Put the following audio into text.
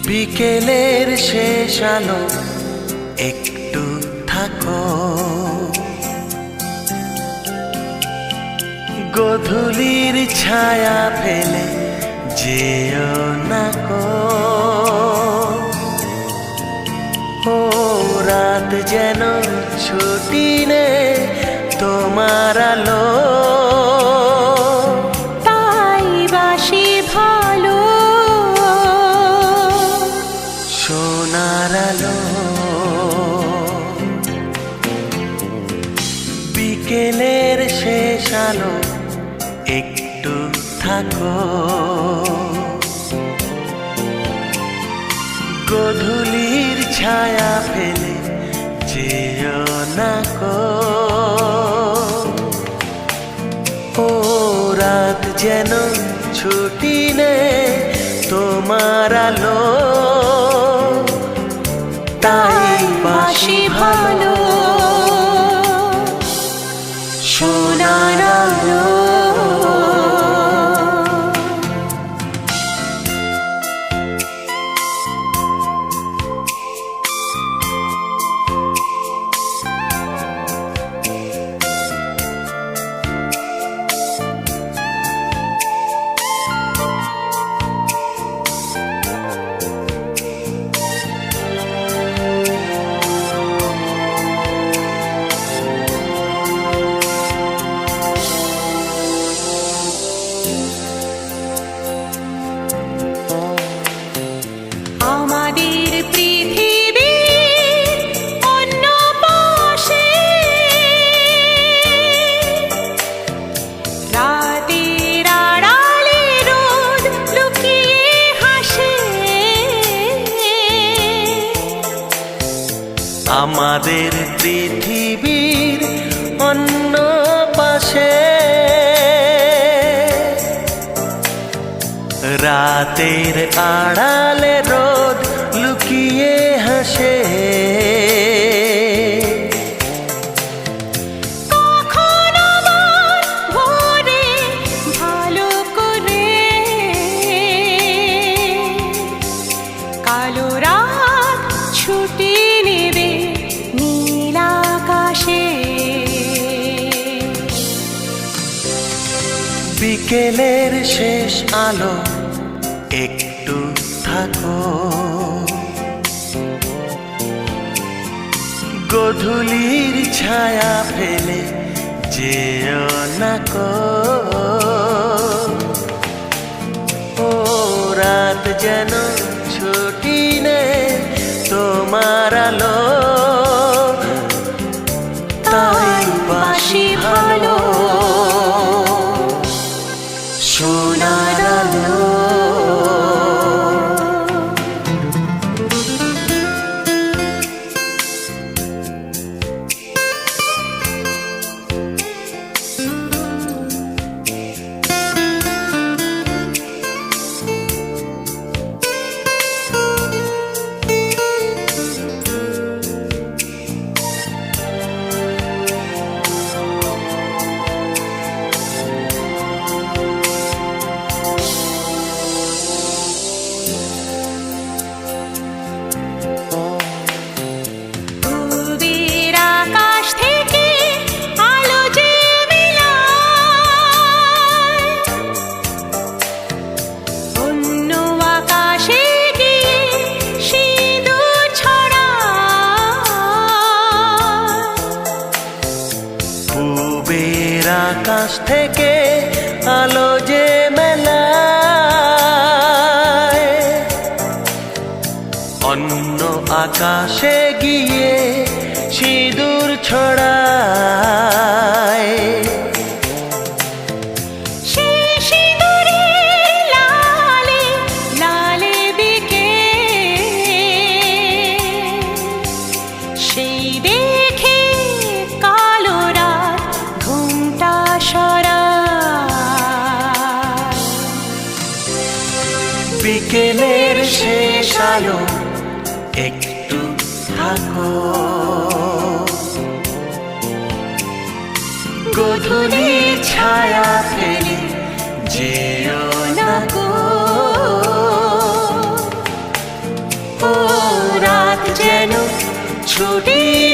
বিকেলের শেষ আলো একটু থাকো, গোধূলির ছায়া ফেলে যেও না গো। ও রাত যেন ছুটি নে তোমার আলো, তাই বাসি ভালো সোনার আলো। বিকেলের শেষ আলো একটু থাকো, গোধূলির ছায়া ফেলে যেও না গো। ও রাত যেন ছুটি নে তোমার আলো, তাই বাসি ভালো সোনার আলো। আমাদের পৃথিবীর অন্য পাশে রাতের আড়ালে রোদ লুকিয়ে হাসে। আমাদের পৃথিবীর অন্য পাশে রাতের আড়ালে রোদ লুকিয়ে হাসে। কখন আবার ভোরে ভালো করে কালো রাত ছুটি নেবে নীল আকাশে। বিকেলের শেষ আলো একটু থাকো, গোধূলির ছায়া ফেলে যেও না গো। ও রাত যেন ছুটি নে তোমার আলো, তাই বাসি ভালো সোনার আলো। দূরের আকাশ থেকে আলো যে মেলায়, অন্য আকাশে গিয়ে সিঁদুর ছড়ায়। পূবের আকাশ থেকে আলো যে মেলায়, অন্য আকাশে গিয়ে সিঁদুর ছড়ায়। সে সিঁদুরের লালে লালে দিকে সেই দেখে কালো রাত ঘুমটা সরায়। বিকেলের শেষ আলো একটু থাকো, গোধূলির ছায়া ফেলে যেও না গো। ছুটির